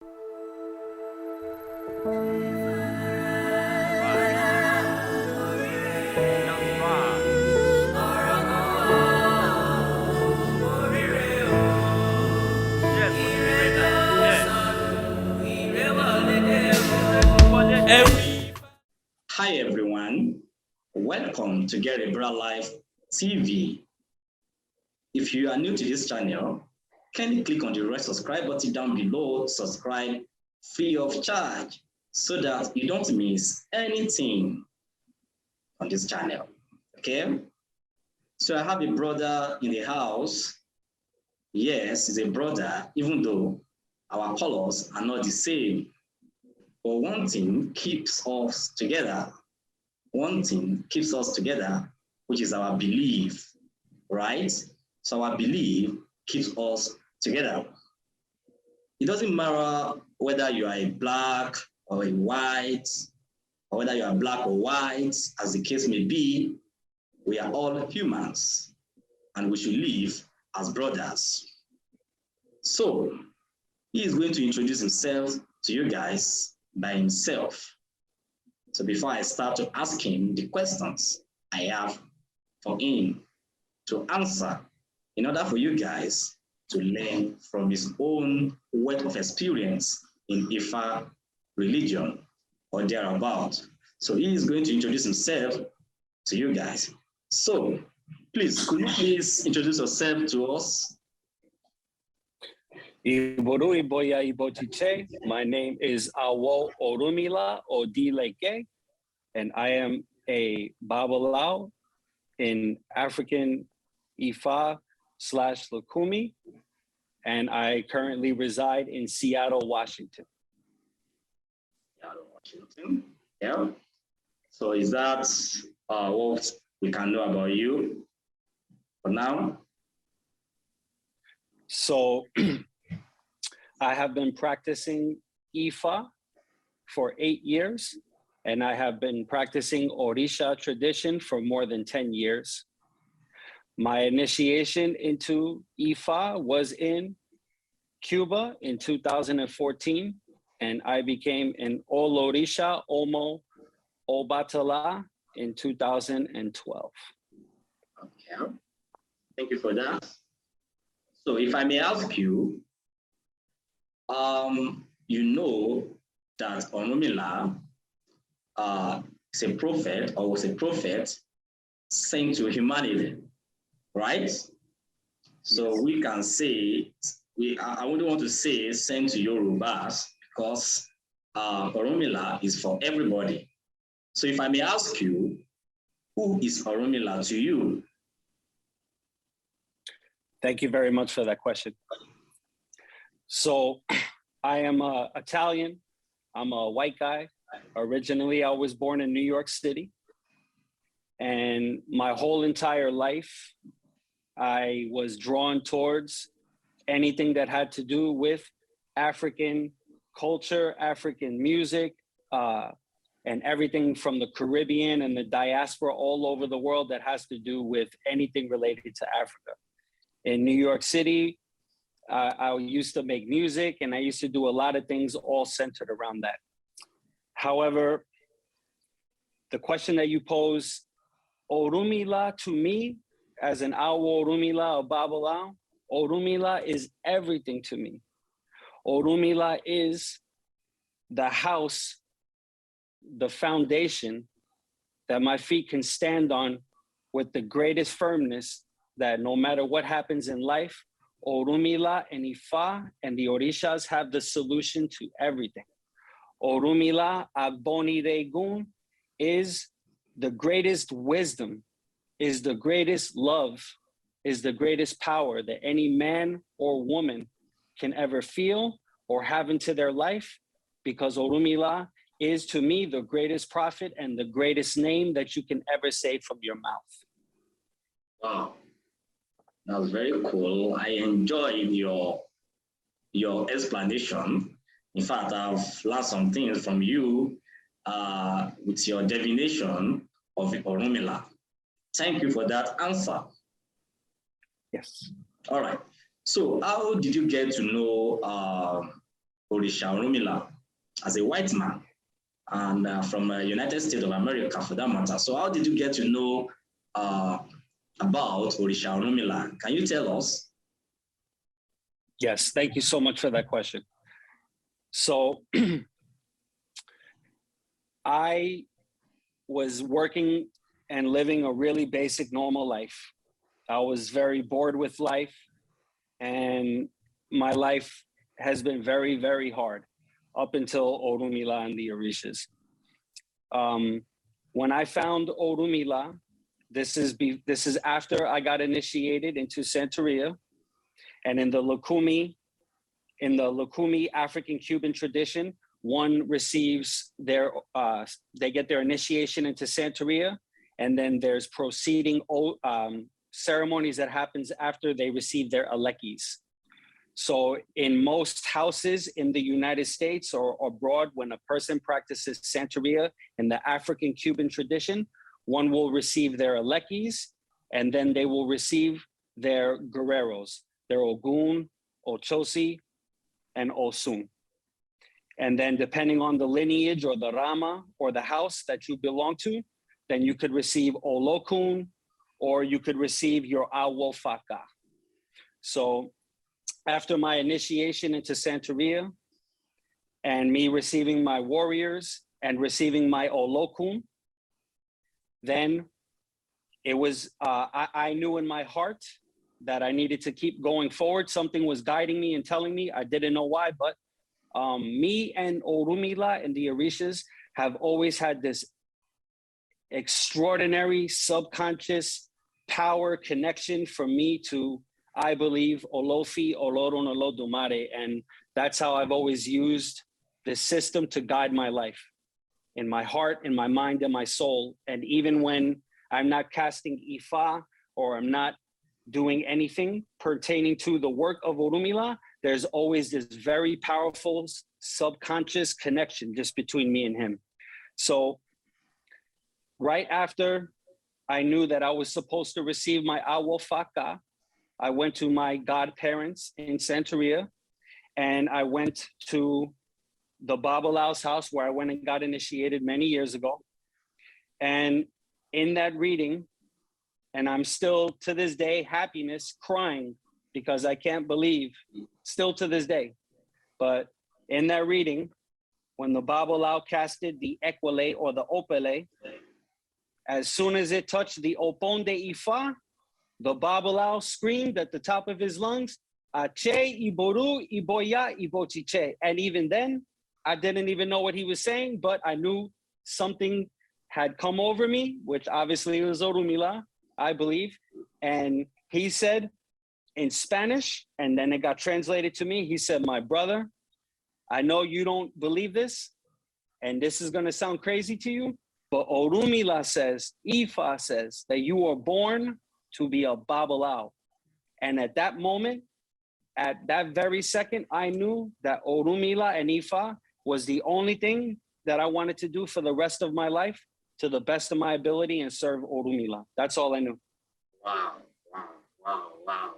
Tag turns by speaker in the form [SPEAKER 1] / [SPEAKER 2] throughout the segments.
[SPEAKER 1] Hi everyone, welcome to Get a Better Life TV. If you are new to this channel, kindly click on the red subscribe button down below, subscribe free of charge so that you don't miss anything on this channel, okay? So I have a brother in the house. Yes, he's a brother, even though our colors are not the same. But one thing keeps us together. One thing keeps us together, which is our belief, right? So our belief keeps us together. It doesn't matter whether you are a black or a white, or whether you are black or white, as the case may be, we are all humans and we should live as brothers. So he is going to introduce himself to you guys by himself. So before I start to ask him the questions I have for him to answer, in order for you guys to learn from his own wealth of experience in Ifa religion or thereabout. So he is going to introduce himself to you guys. So please, could you please introduce yourself to us?
[SPEAKER 2] My name is Awo Orumila Odileke, and I am a Babalawo in African Ifa/Lukumi, and I currently reside in Seattle, Washington.
[SPEAKER 1] Seattle, Washington. Yeah. So is that what we can know about you for now?
[SPEAKER 2] So I have been practicing Ifa for 8 years, and I have been practicing Orisha tradition for more than 10 years. My initiation into Ifa was in Cuba in 2014, and I became an Olorisha Omo Obatala in 2012.
[SPEAKER 1] Okay, thank you for that. So if I may ask you, you know that Orunmila is a prophet or was a prophet sent to humanity, right? So
[SPEAKER 2] Yes.
[SPEAKER 1] we can say, I wouldn't want to say sent to Yorubas because Orunmila is for everybody. So if I may ask you, who is Orunmila to you?
[SPEAKER 2] Thank you very much for that question. So I am Italian. I'm a white guy. Originally, I was born in New York City. And my whole entire life, I was drawn towards anything that had to do with African culture, African music, and everything from the Caribbean and the diaspora all over the world that has to do with anything related to Africa. In New York City, I used to make music and I used to do a lot of things all centered around that. However, the question that you pose, Orunmila to me, as an Awo Orunmila of Babalawo, Orunmila is everything to me. Orunmila is the house, the foundation that my feet can stand on with the greatest firmness, that no matter what happens in life, Orunmila and Ifa and the Orishas have the solution to everything. Orunmila Agboniregun is the greatest wisdom, is the greatest love, is the greatest power that any man or woman can ever feel or have into their life, because Orunmila is to me the greatest prophet and the greatest name that you can ever say from your mouth.
[SPEAKER 1] Wow. That was very cool. I enjoyed your explanation. In fact, I've learned some things from you with your divination of Orunmila. Thank you for that answer.
[SPEAKER 2] Yes.
[SPEAKER 1] All right. So how did you get to know Orisha Orunmila as a white man and from United States of America for that matter. So how did you get to know about Orisha Orunmila? Can you tell us?
[SPEAKER 2] Yes, thank you so much for that question. So I was working and living a really basic, normal life. I was very bored with life, and my life has been very, very hard up until Orunmila and the Orishas. When I found Orunmila, this is after I got initiated into Santeria, and in the Lukumi African Cuban tradition, one receives they get their initiation into Santeria, and then there's proceeding ceremonies that happens after they receive their alekis. So in most houses in the United States or abroad, when a person practices Santeria in the African Cuban tradition, one will receive their alekis, and then they will receive their guerreros, their Ogun, Ochosi, and Osun. And then depending on the lineage or the Rama or the house that you belong to, then you could receive Olokun, or you could receive your Awofaka. So after my initiation into Santeria and me receiving my warriors and receiving my Olokun, then it was, I knew in my heart that I needed to keep going forward. Something was guiding me and telling me, I didn't know why, but me and Orunmila and the Orishas have always had this extraordinary subconscious power connection from me to, I believe, Olofi, Olorun, Olodumare. And that's how I've always used this system to guide my life, in my heart, in my mind, and my soul. And even when I'm not casting Ifa or I'm not doing anything pertaining to the work of Orunmila, there's always this very powerful subconscious connection just between me and him. So right after I knew that I was supposed to receive my Awofaka, I went to my godparents in Santeria, and I went to the Babalao's house where I went and got initiated many years ago. And in that reading, and I'm still to this day, happiness, crying, because I can't believe, still to this day. But in that reading, when the Babalao casted the Ekwele or the Opele, as soon as it touched the Opon de Ifa, the Babalao screamed at the top of his lungs, Ache, Iboru, Iboya, Ibochiche. And even then, I didn't even know what he was saying, but I knew something had come over me, which obviously was Orunmila, I believe. And he said in Spanish, and then it got translated to me, he said, my brother, I know you don't believe this, and this is gonna sound crazy to you, but Orunmila says, Ifa says, that you were born to be a Babalao. And at that moment, at that very second, I knew that Orunmila and Ifa was the only thing that I wanted to do for the rest of my life, to the best of my ability, and serve Orunmila. That's all I knew.
[SPEAKER 1] Wow, wow, wow, wow.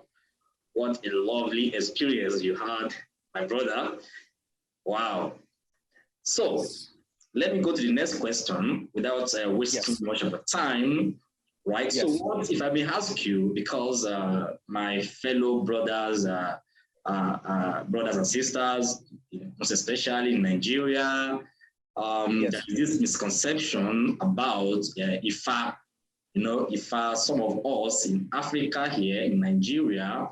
[SPEAKER 1] What a lovely experience you had, my brother. Wow. So let me go to the next question without wasting too much of the time, right? Yes. So what if I may ask you, because my fellow brothers, brothers and sisters, most especially in Nigeria, there is this misconception about Ifa. You know, Ifa, some of us in Africa here, in Nigeria,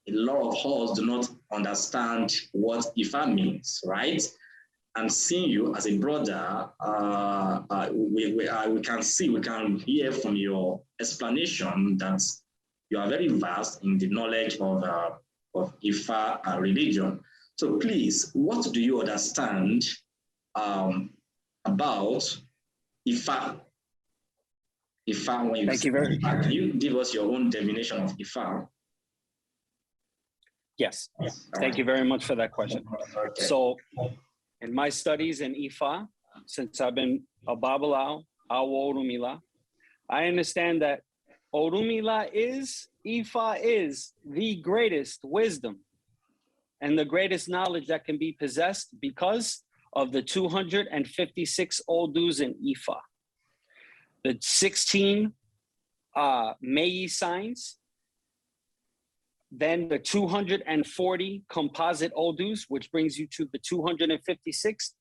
[SPEAKER 1] a lot of us do not understand what Ifa means, right? And seeing you as a brother, we can hear from your explanation that you are very vast in the knowledge of Ifa religion. So please, what do you understand about Ifa? Ifa, when you
[SPEAKER 2] Thank you very much.
[SPEAKER 1] Can you give us your own definition of Ifa?
[SPEAKER 2] Yes, thank you very much for that question. Okay. So in my studies in Ifa, since I've been a Babalao, Awo Orunmila, I understand that Orunmila is, Ifa is the greatest wisdom and the greatest knowledge that can be possessed because of the 256 Odus in Ifa. The 16 Mei signs, then the 240 composite Odus, which brings you to the 256,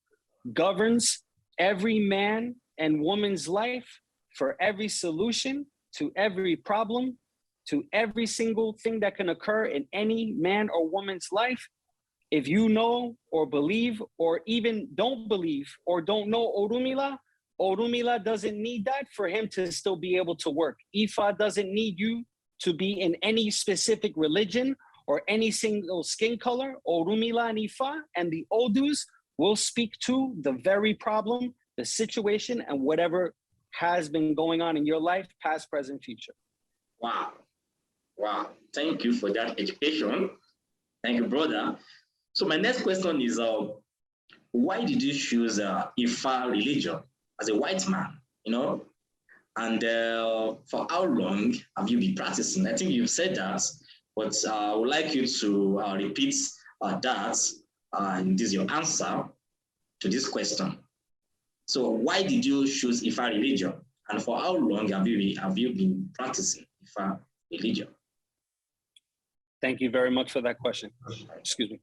[SPEAKER 2] governs every man and woman's life for every solution to every problem, to every single thing that can occur in any man or woman's life. If you know or believe or even don't believe or don't know Orunmila, Orunmila doesn't need that for him to still be able to work. Ifa doesn't need you to be in any specific religion or any single skin color. Orunmila and Ifa and the Odus will speak to the very problem, the situation, and whatever has been going on in your life, past, present, future.
[SPEAKER 1] Wow. Wow. Thank you for that education. Thank you, brother. So my next question is, why did you choose Ifa religion as a white man, you know? And for how long have you been practicing? I think you've said that, but I would like you to repeat that, and this is your answer to this question. So why did you choose Ifa religion? And for how long have you been practicing Ifa religion?
[SPEAKER 2] Thank you very much for that question. Excuse me.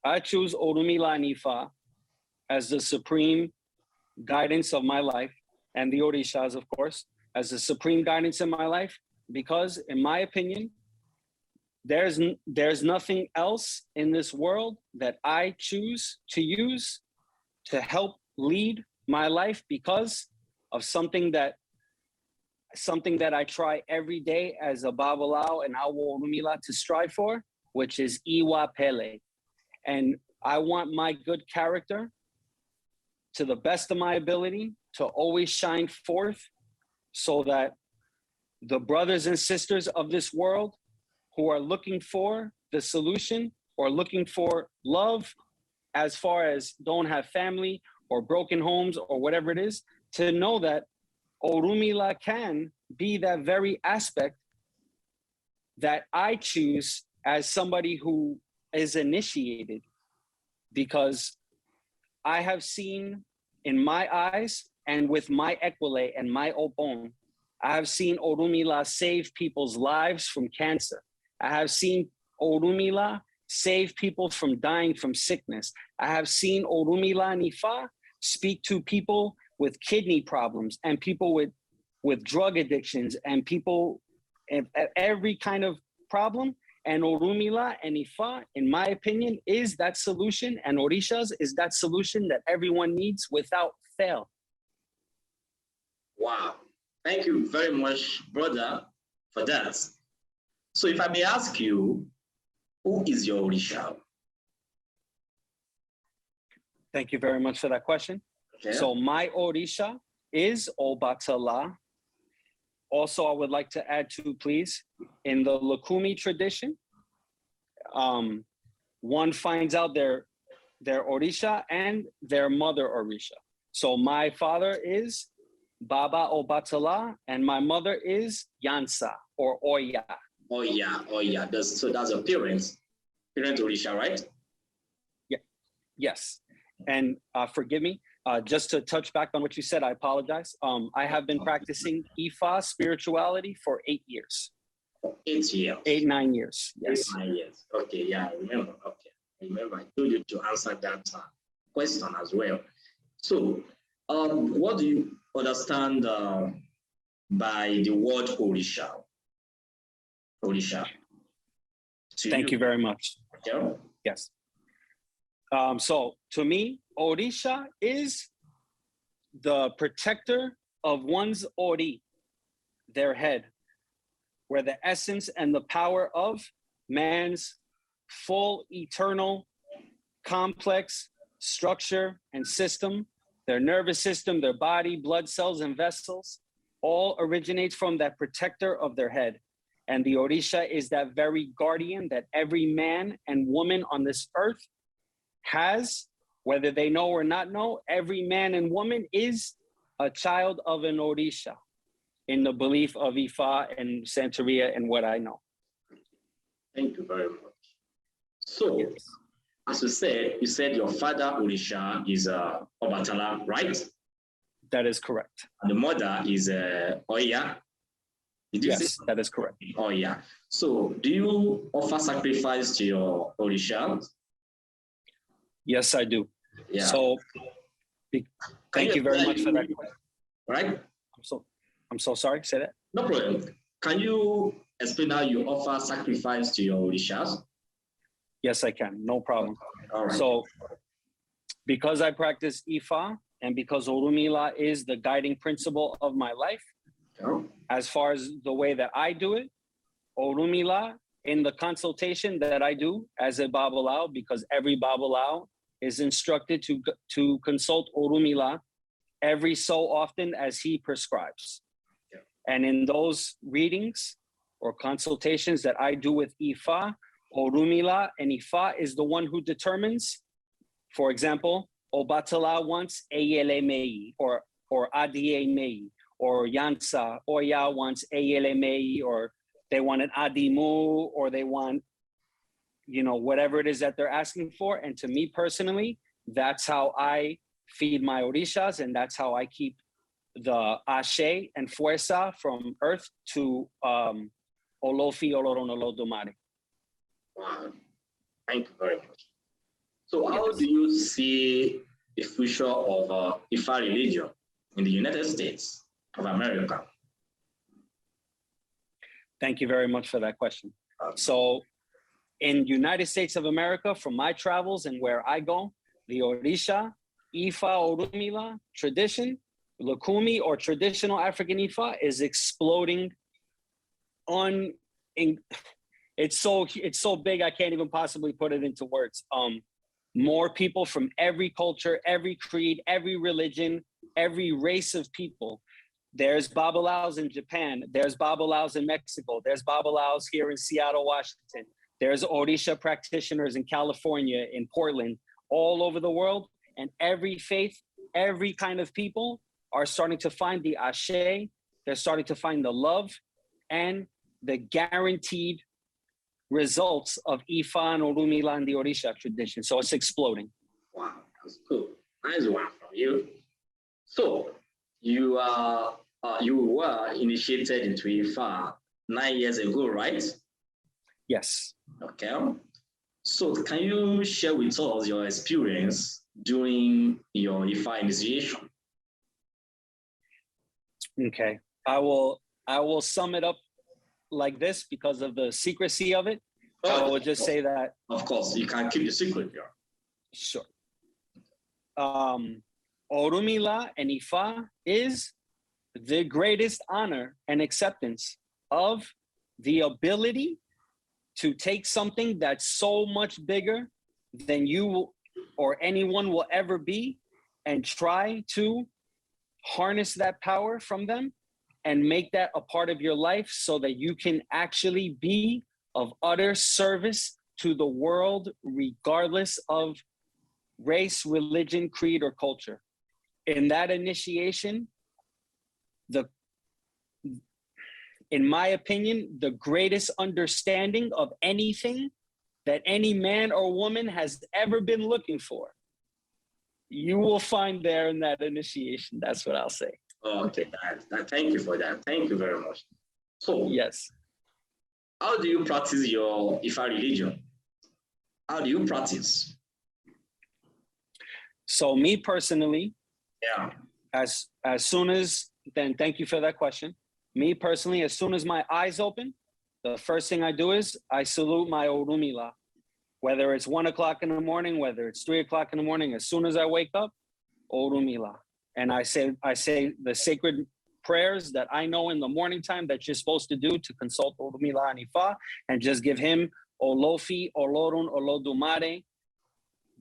[SPEAKER 2] I choose Orunmila and Ifa as the supreme guidance of my life, and the Orishas, of course, as the supreme guidance in my life, because in my opinion, there's nothing else in this world that I choose to use to help lead my life because of something that I try every day as a Babalawo and Awo Orunmila to strive for, which is Iwa Pele. And I want my good character, to the best of my ability, to always shine forth so that the brothers and sisters of this world who are looking for the solution or looking for love, as far as don't have family or broken homes or whatever it is, to know that Orunmila can be that very aspect that I choose as somebody who is initiated, because I have seen in my eyes and with my Ekwele and my Opon, I have seen Orunmila save people's lives from cancer. I have seen Orunmila save people from dying from sickness. I have seen Orunmila and Ifa speak to people with kidney problems and people with drug addictions and people at every kind of problem. And Orunmila and Ifa, in my opinion, is that solution, and Orishas is that solution that everyone needs without fail.
[SPEAKER 1] Wow. Thank you very much, brother, for that. So if I may ask you, who is your Orisha?
[SPEAKER 2] Thank you very much for that question. Okay. So my Orisha is Obatala. Also, I would like to add too, please, in the Lukumi tradition, one finds out their Orisha and their mother Orisha. So my father is Baba Obatala and my mother is Yansa or Oya.
[SPEAKER 1] Oya. So that's your parent Orisha, right?
[SPEAKER 2] Yeah. Yes. And forgive me, just to touch back on what you said, I apologize. I have been practicing Ifa spirituality for 8 years.
[SPEAKER 1] 8 years?
[SPEAKER 2] 9 years, yes.
[SPEAKER 1] 9 years, okay, yeah, I remember, okay. I remember I told you to answer that question as well. So, what do you understand by the word Orisha? Orisha.
[SPEAKER 2] Thank you very much.
[SPEAKER 1] Yeah.
[SPEAKER 2] Yes. So to me, Orisha is the protector of one's Ori, their head, where the essence and the power of man's full, eternal, complex structure and system, their nervous system, their body, blood cells, and vessels, all originates from that protector of their head. And the Orisha is that very guardian that every man and woman on this earth has, whether they know or not know. Every man and woman is a child of an Orisha in the belief of Ifa and Santeria and what I know.
[SPEAKER 1] Thank you very much. So,
[SPEAKER 2] Yes,
[SPEAKER 1] as you said your father Orisha is Obatala, right?
[SPEAKER 2] that is correct.
[SPEAKER 1] And the mother is Oya. Did you say
[SPEAKER 2] Yes, that is correct.
[SPEAKER 1] Oya? So, do you offer sacrifice to your Orisha?
[SPEAKER 2] Yes, I do.
[SPEAKER 1] Yeah.
[SPEAKER 2] So thank you very much for that question.
[SPEAKER 1] Right?
[SPEAKER 2] I'm so sorry. Say that.
[SPEAKER 1] No problem. Can you explain how you offer sacrifice to your Orishas?
[SPEAKER 2] Yes, I can. No problem.
[SPEAKER 1] All right.
[SPEAKER 2] So because I practice Ifa and because Orumila is the guiding principle of my life, as far as the way that I do it, Orumila in the consultation that I do as a Babalao, because every Babalao is instructed to consult Orumila every so often as he prescribes.
[SPEAKER 1] Yeah.
[SPEAKER 2] And in those readings or consultations that I do with Ifa, Orumila and Ifa is the one who determines, for example, Obatala wants Eyele Mei or Adie Mei, or Yansa Oya wants Eyele Mei, or they want an Adimu, or they want, whatever it is that they're asking for. And to me personally, that's how I feed my Orishas, and that's how I keep the Ashe and Fuerza from earth to Olofi Oloron Olodumare.
[SPEAKER 1] Wow. Thank you very much. So how do you see the future of Ifa religion in the United States of America?
[SPEAKER 2] Thank you very much for that question. So in United States of America, from my travels and where I go, the Orisha, Ifa, Orumila tradition, Lukumi or traditional African Ifa is exploding it's so big I can't even possibly put it into words. More people from every culture, every creed, every religion, every race of people. There's Babalaos in Japan. There's Babalaos in Mexico. There's Babalaos here in Seattle, Washington. There's Orisha practitioners in California, in Portland, all over the world. And every faith, every kind of people are starting to find the Ashe. They're starting to find the love and the guaranteed results of Ifa and Orumila and the Orisha tradition. So it's exploding.
[SPEAKER 1] Wow, that's cool. Nice one from you. So you were initiated into Ifa 9 years ago, right?
[SPEAKER 2] Yes.
[SPEAKER 1] Okay. So can you share with us your experience during your Ifa initiation?
[SPEAKER 2] Okay. I will sum it up like this because of the secrecy of it. I will just say that.
[SPEAKER 1] Of course, you can keep the secret here.
[SPEAKER 2] Sure. Orumila and Ifa is the greatest honor and acceptance of the ability to take something that's so much bigger than you or anyone will ever be and try to harness that power from them and make that a part of your life so that you can actually be of utter service to the world, regardless of race, religion, creed, or culture. In that initiation, in my opinion, the greatest understanding of anything that any man or woman has ever been looking for, you will find there in that initiation. That's what I'll say.
[SPEAKER 1] Okay, thank you for that. Thank you very much. So,
[SPEAKER 2] yes.
[SPEAKER 1] How do you practice your Ifa religion? How do you practice?
[SPEAKER 2] So me personally,
[SPEAKER 1] yeah.
[SPEAKER 2] As soon as, then thank you for that question. Me personally, as soon as my eyes open, the first thing I do is I salute my Orumila. Whether it's 1 o'clock in the morning, whether it's 3 o'clock in the morning, as soon as I wake up, Orumila. And I say the sacred prayers that I know in the morning time that you're supposed to do to consult Orumila and Ifa, and just give him Olofi, Olorun, Olodumare,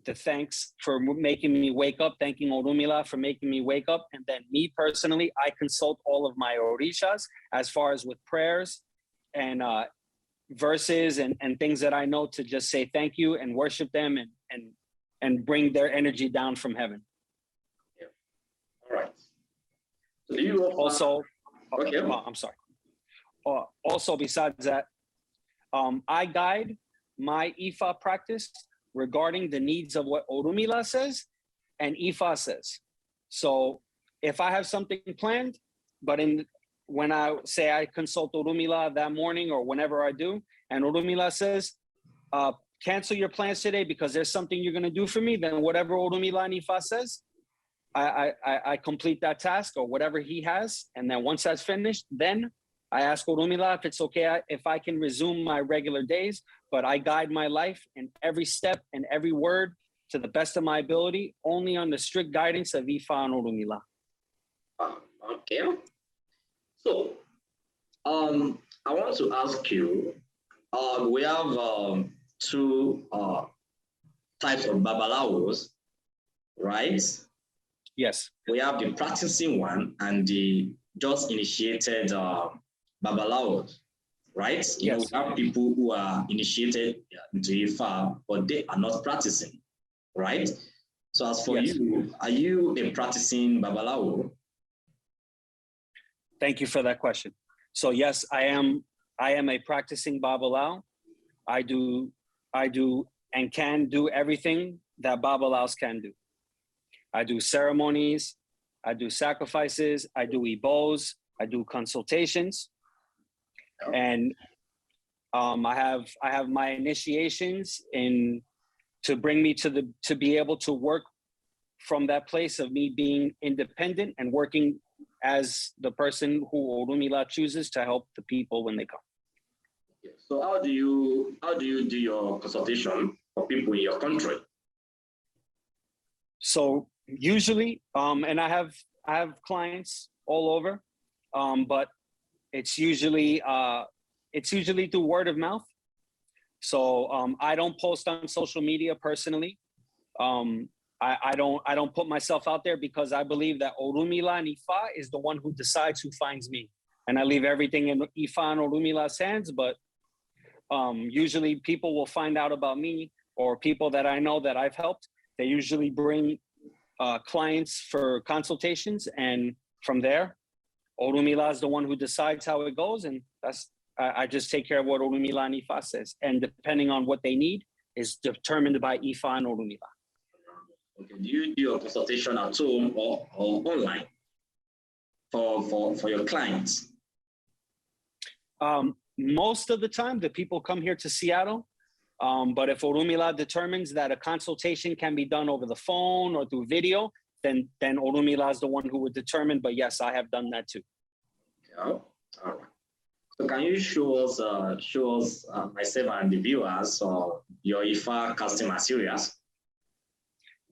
[SPEAKER 2] the thanks for making me wake up, thanking Orumila for making me wake up. And then me personally, I consult all of my Orishas as far as with prayers and verses and things that I know to just say thank you and worship them and bring their energy down from heaven.
[SPEAKER 1] Yeah. All right. So do you
[SPEAKER 2] also,
[SPEAKER 1] okay.
[SPEAKER 2] I'm sorry. Also, besides that, I guide my Ifa practice regarding the needs of what Orunmila says and Ifa says. So if I have something planned, but when I say I consult Orunmila that morning or whenever I do, and Orunmila says, cancel your plans today because there's something you're going to do for me, then whatever Orunmila and Ifa says, I complete that task or whatever he has. And then once that's finished, then I ask Orunmila if it's okay if I can resume my regular days, but I guide my life in every step and every word to the best of my ability, only on the strict guidance of Ifa and Orunmila.
[SPEAKER 1] Okay. So, I want to ask you, we have two types of babalawos, right?
[SPEAKER 2] Yes.
[SPEAKER 1] We have the practicing one and the just initiated babalawos, right? You know, we have people who are initiated into Ifa, but they are not practicing, right? So as for you, are you a practicing babalawo?
[SPEAKER 2] Thank you for that question. So yes, I am a practicing babalawo. I do and can do everything that babalaos can do. I do ceremonies, I do sacrifices, I do ibos, I do consultations, and I have my initiations to bring me to be able to work from that place of me being independent and working as the person who Orunmila chooses to help the people when they come.
[SPEAKER 1] So how do you do your consultation for people in your country?
[SPEAKER 2] So usually, and I have clients all over, but it's usually through word of mouth. So I don't post on social media personally. I don't put myself out there because I believe that Orunmila and Ifa is the one who decides who finds me, and I leave everything in Ifa and Orunmila's hands. But usually people will find out about me, or people that I know that I've helped. They usually bring clients for consultations, and from there, Orunmila is the one who decides how it goes, and I just take care of what Orunmila and Ifa says, and depending on what they need is determined by Ifa and Orunmila.
[SPEAKER 1] Okay. Do you do your consultation at home or online for your clients?
[SPEAKER 2] Most of the time, the people come here to Seattle. But if Orunmila determines that a consultation can be done over the phone or through video, then Orunmila is the one who would determine. But yes, I have done that too.
[SPEAKER 1] Yeah. All right. So can you show us myself and the viewers your Ifa customer series?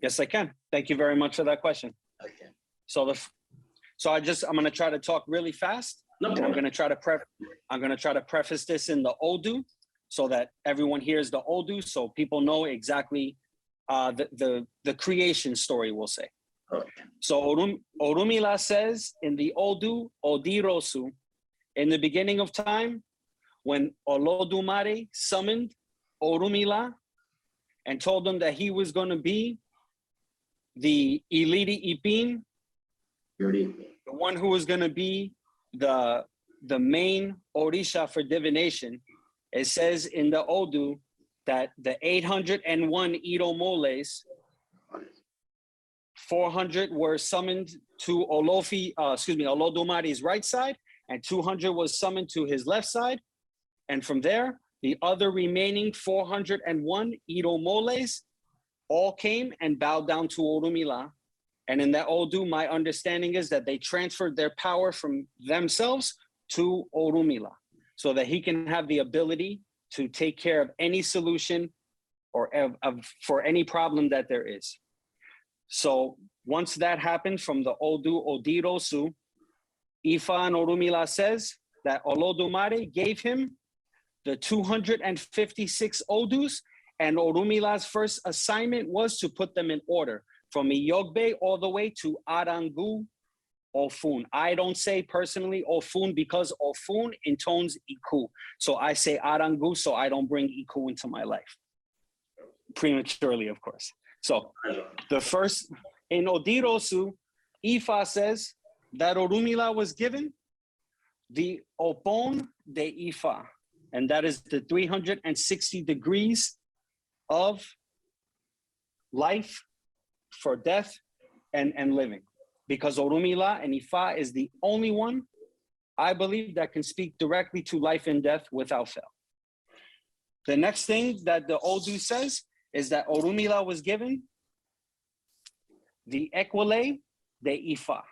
[SPEAKER 2] Yes, I can. Thank you very much for that question.
[SPEAKER 1] Okay.
[SPEAKER 2] So I'm going to try to talk really fast.
[SPEAKER 1] No problem.
[SPEAKER 2] I'm going to try to preface this in the Odu, so that everyone hears the Odu, so people know exactly the creation story, we'll say.
[SPEAKER 1] Okay.
[SPEAKER 2] So Orunmila says in the Odu, Odirosu, in the beginning of time, when Olodumare summoned Orunmila and told him that he was going to be the Iliri Ipin, the one who was going to be the main Orisha for divination, it says in the Odu that the 801 Iro moles, 400 were summoned to Olodumare's right side, and 200 was summoned to his left side. And from there, the other remaining 401 Iro moles all came and bowed down to Orunmila. And in that Odu, my understanding is that they transferred their power from themselves to Orunmila, so that he can have the ability to take care of any solution or for any problem that there is. So once that happened from the Odu Odirosu, Ifa and Orunmila says that Olodumare gave him the 256 Odus, and Orunmila's first assignment was to put them in order from Iyogbe all the way to Arangu Ofun. I don't say personally Ofun because Ofun intones Iku. So I say Arangu so I don't bring Iku into my life. Prematurely, of course. So the first, in Odirosu, Ifa says that Orunmila was given the Opon de Ifa. and that is the 360 degrees of life for death and living. Because Orunmila and Ifa is the only one, I believe, that can speak directly to life and death without fail. The next thing that the Odu says is that Orunmila was given the Ekwele de Ifa.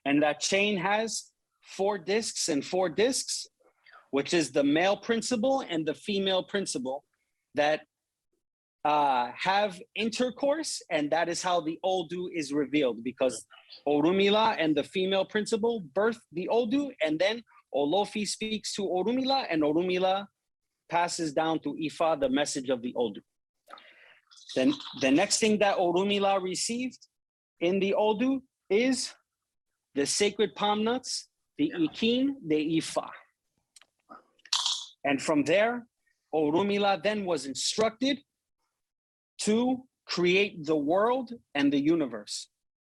[SPEAKER 2] And that chain has 4 discs and 4 discs, which is the male principle and the female principle that have intercourse, and that is how the Odu is revealed, because Orunmila and the female principle birth the Odu, and then Olofi speaks to Orunmila, and Orunmila passes down to Ifa the message of the Odu. Then the next thing that Orunmila received in the Odu is the sacred palm nuts, the Ikin, the Ifa. And from there, Orunmila then was instructed to create the world and the universe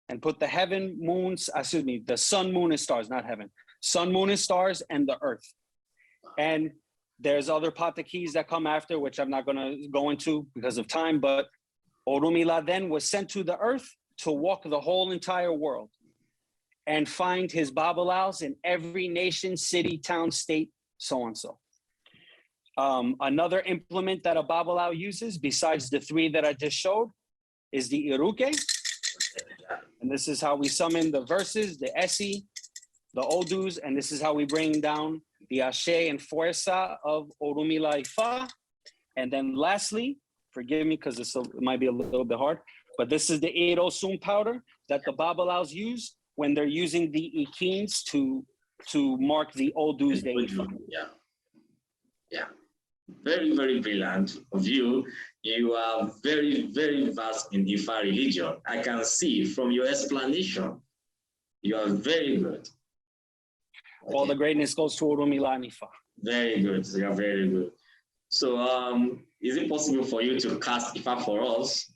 [SPEAKER 2] and put the the sun, moon, and stars, not heaven, sun, moon, and stars, and the earth. And there's other patakis that come after, which I'm not going to go into because of time, but Orunmila then was sent to the earth to walk the whole entire world and find his Babalaos in every nation, city, town, state, so on so. Another implement that a Babalao uses, besides the 3 that I just showed, is the Iruke. And this is how we summon the verses, the Esi, the Odus, and this is how we bring down the Ashe and Fuerza of Orunmila Ifa. And then lastly, forgive me because it might be a little bit hard, but this is the Erosun powder that the Babalaos use when they're using the Ikins to mark the Odus de Ifa.
[SPEAKER 1] Yeah. Very, very brilliant of you. You are very, very vast in Ifa religion. I can see from your explanation. You are very good. Okay.
[SPEAKER 2] All the greatness goes to Orunmila and Ifa.
[SPEAKER 1] Very good. You are very good. So, is it possible for you to cast Ifa for us?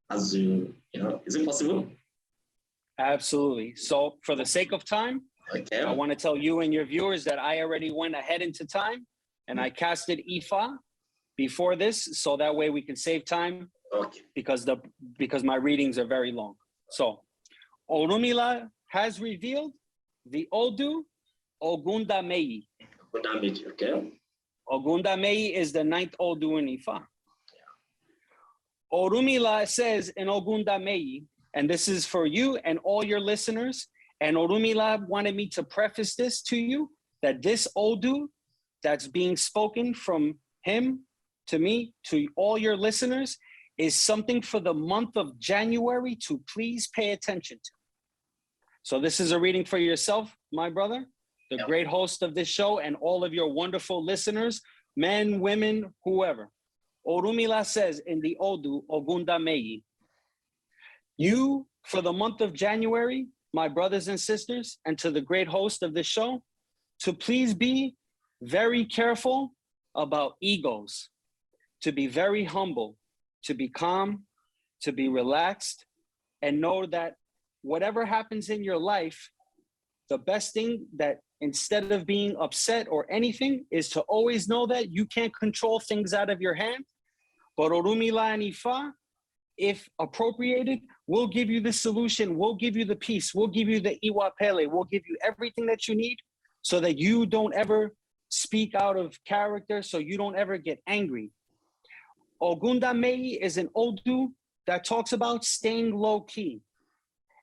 [SPEAKER 1] As you know, is it possible?
[SPEAKER 2] Absolutely. So, for the sake of time,
[SPEAKER 1] okay,
[SPEAKER 2] I want to tell you and your viewers that I already went ahead into time. And I casted Ifa before this, so that way we can save time,
[SPEAKER 1] okay,
[SPEAKER 2] because my readings are very long. So, Orunmila has revealed the Odu Ogunda Mei.
[SPEAKER 1] Okay.
[SPEAKER 2] Ogunda Mei is the 9th Odu in Ifa. Orunmila says in Ogunda Mei, and this is for you and all your listeners, and Orunmila wanted me to preface this to you, that this Odu that's being spoken from him to me, to all your listeners, is something for the month of January to please pay attention to. So this is a reading for yourself, my brother, the great host of this show, and all of your wonderful listeners, men, women, whoever. Orunmila says in the Odu, Ogunda Mei, you, for the month of January, my brothers and sisters, and to the great host of this show, to please be very careful about egos, to be very humble, to be calm, to be relaxed, and know that whatever happens in your life, the best thing that instead of being upset or anything is to always know that you can't control things out of your hand. But Orunmila and Ifa, if appropriated, will give you the solution, will give you the peace, will give you the Iwapele, will give you everything that you need so that you don't ever speak out of character, so you don't ever get angry. Ogunda Mei is an Odu that talks about staying low key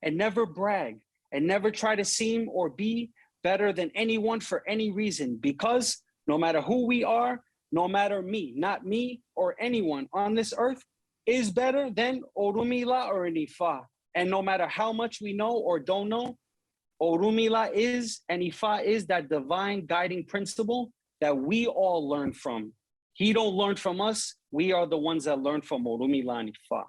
[SPEAKER 2] and never brag and never try to seem or be better than anyone for any reason, because no matter who we are, no matter me, not me or anyone on this earth is better than Orunmila or an Ifa. And no matter how much we know or don't know, Orunmila is and Ifa is that divine guiding principle that we all learn from. He don't learn from us. We are the ones that learn from Orunmila and Ifa.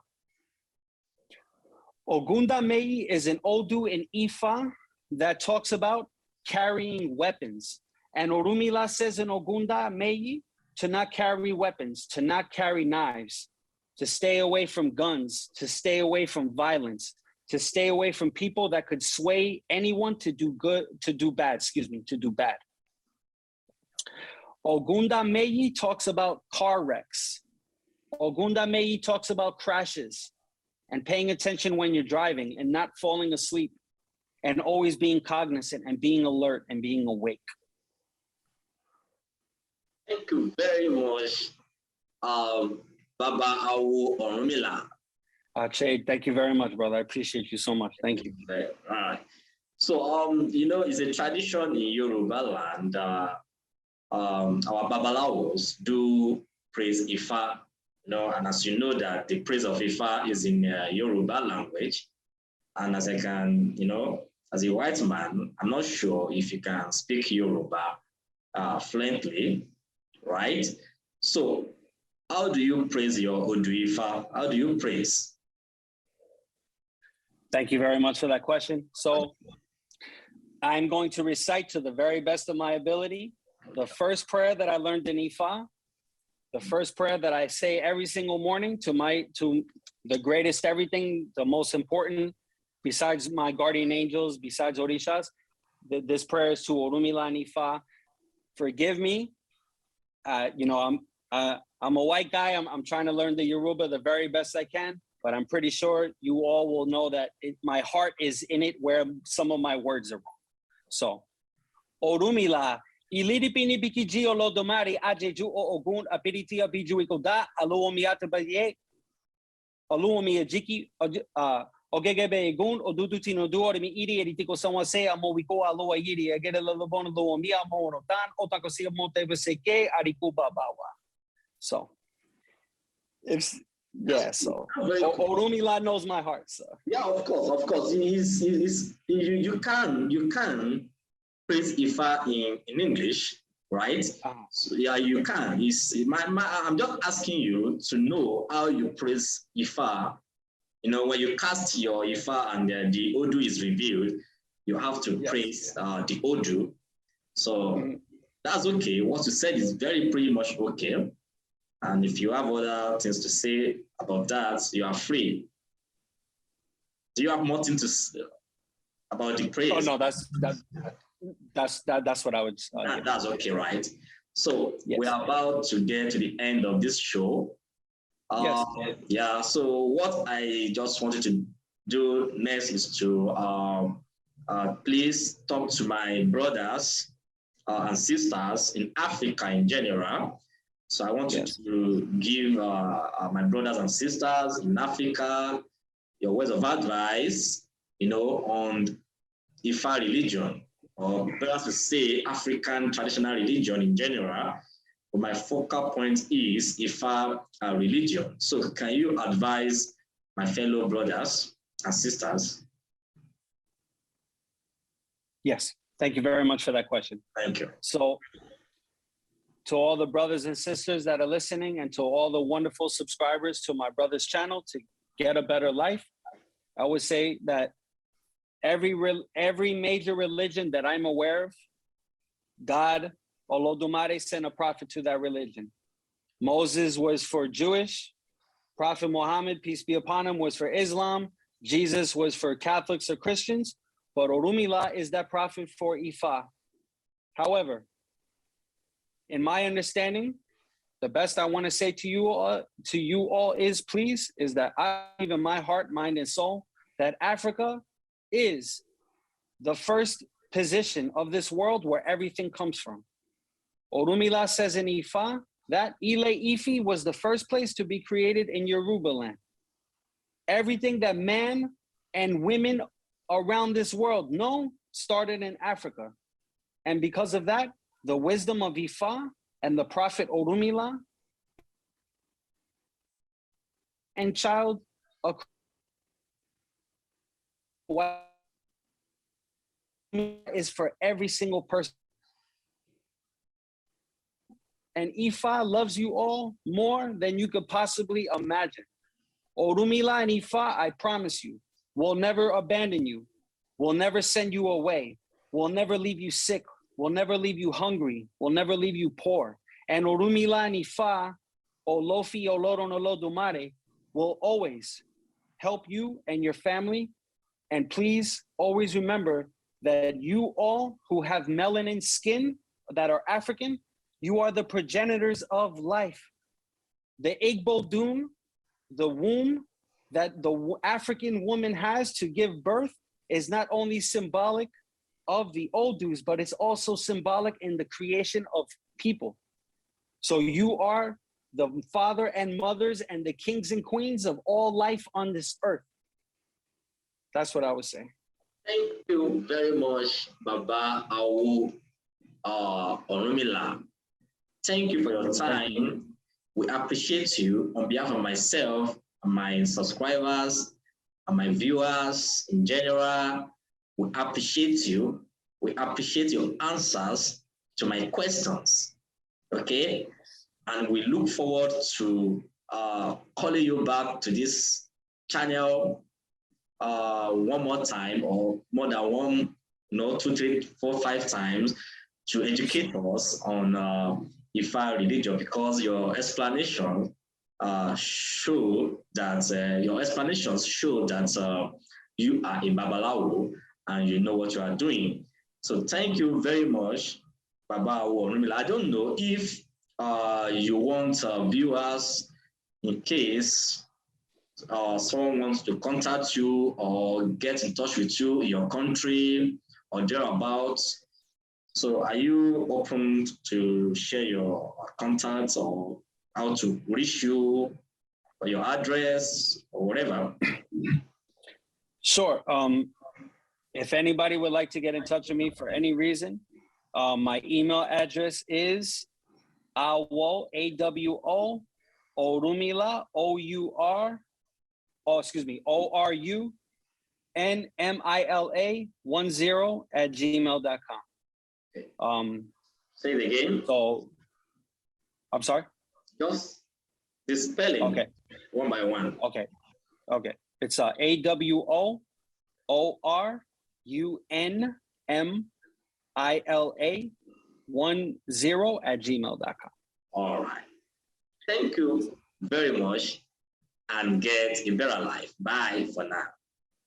[SPEAKER 2] Ogunda Mei is an Odu in Ifa that talks about carrying weapons. And Orunmila says in Ogunda Mei to not carry weapons, to not carry knives, to stay away from guns, to stay away from violence, to stay away from people that could sway anyone to do good, to do bad. Ogunda Meyi talks about car wrecks. Ogunda Meyi talks about crashes and paying attention when you're driving and not falling asleep and always being cognizant and being alert and being awake.
[SPEAKER 1] Thank you very much, Baba Awo Orunmila.
[SPEAKER 2] Che, thank you very much, brother. I appreciate you so much. Thank you.
[SPEAKER 1] All right. So, you know, it's a tradition in Yoruba land. Our Babalawos do praise Ifa, you know, and as you know that the praise of Ifa is in Yoruba language. And as I can, you know, as a white man, I'm not sure if you can speak Yoruba fluently, right? So how do you praise your Odu Ifa? How do you praise?
[SPEAKER 2] Thank you very much for that question. So I'm going to recite to the very best of my ability the first prayer that I learned in Ifa, the first prayer that I say every single morning to the greatest everything, the most important, besides my guardian angels, besides Orishas. This prayer is to Orunmila and Ifa. Forgive me. You know, I'm a white guy. I'm trying to learn the Yoruba the very best I can, but I'm pretty sure you all will know that my heart is in it where some of my words are wrong. So, Orunmila, iliripini bikiji olodomari ajeju o ogun apiritia biju ikoda aluomiata baye aluomiajiki ogegebe egun odudutino duori mi iri eritiko someone say amowiko aloa iri agere lolobono luomia morotan otakosia monteveseke arikuba bawa. So it's yeah, so Orunmila knows my heart. So
[SPEAKER 1] yeah, of course. You can praise Ifa in English, right? So, yeah, you can. I'm just asking you to know how you praise Ifa. You know, when you cast your Ifa and the Odu is revealed, you have to praise the Odu. So that's okay. What you said is pretty much okay. And if you have other things to say about that, you are free. Do you have more things to say about the praise?
[SPEAKER 2] Oh no, that's what I would.
[SPEAKER 1] That's okay, right? So we are about to get to the end of this show.
[SPEAKER 2] Yes.
[SPEAKER 1] Yeah. So what I just wanted to do next is to please talk to my brothers and sisters in Africa in general. So I want you to give my brothers and sisters in Africa your words of advice, you know, on Ifa religion, or perhaps to say African traditional religion in general. But my focal point is Ifa religion. So can you advise my fellow brothers and sisters?
[SPEAKER 2] Yes. Thank you very much for that question.
[SPEAKER 1] Thank you.
[SPEAKER 2] So to all the brothers and sisters that are listening and to all the wonderful subscribers to my brother's channel to get a better life, I would say that every major religion that I'm aware of, God, Olodumare, sent a prophet to that religion. Moses was for Jewish, Prophet Muhammad, peace be upon him, was for Islam, Jesus was for Catholics or Christians, but Orunmila is that prophet for Ifa. However, in my understanding, the best I want to say to you all is that I believe in my heart, mind, and soul that Africa is the first position of this world where everything comes from. Orunmila says in Ifa that Ile Ifi was the first place to be created in Yoruba land. Everything that man and women around this world know started in Africa. And because of that, the wisdom of Ifa and the prophet Orunmila and child is for every single person. And Ifa loves you all more than you could possibly imagine. Orunmila and Ifa, I promise you, will never abandon you, will never send you away, will never leave you sick, will never leave you hungry, will never leave you poor. And Orunmila and Ifa, Olofi Oloron Olodumare, will always help you and your family. And please always remember that you all who have melanin skin that are African You are the progenitors of life. The Igbo Dum, the womb that the African woman has to give birth, is not only symbolic of the Odus, but it's also symbolic in the creation of people. So you are the father and mothers and the kings and queens of all life on this earth. That's what I was saying.
[SPEAKER 1] Thank you very much, Baba Awo Orunmila. Thank you for your time. We appreciate you on behalf of myself, my subscribers, and my viewers in general. We appreciate you. We appreciate your answers to my questions. Okay? And we look forward to calling you back to this channel one more time, or more than one, 2, 3, 4, 5 times, to educate us on Ifa religion, because your explanation show that your explanations show that you are a Babalawo and you know what you are doing. So thank you very much, Baba Orunmila. I don't know if you want viewers, in case someone wants to contact you or get in touch with you in your country or thereabouts. So are you open to share your contacts or how to reach you, or your address or whatever?
[SPEAKER 2] Sure. If anybody would like to get in touch with me for any reason, my email address is Awo, AWO, Orunmila, ORUNMILA 10@gmail.com.
[SPEAKER 1] Say it again.
[SPEAKER 2] So, I'm sorry?
[SPEAKER 1] Just the spelling.
[SPEAKER 2] Okay.
[SPEAKER 1] One by one.
[SPEAKER 2] Okay. It's AWO, ORUNMILA 10@gmail.com.
[SPEAKER 1] All right. Thank you very much, and get a better life. Bye for now.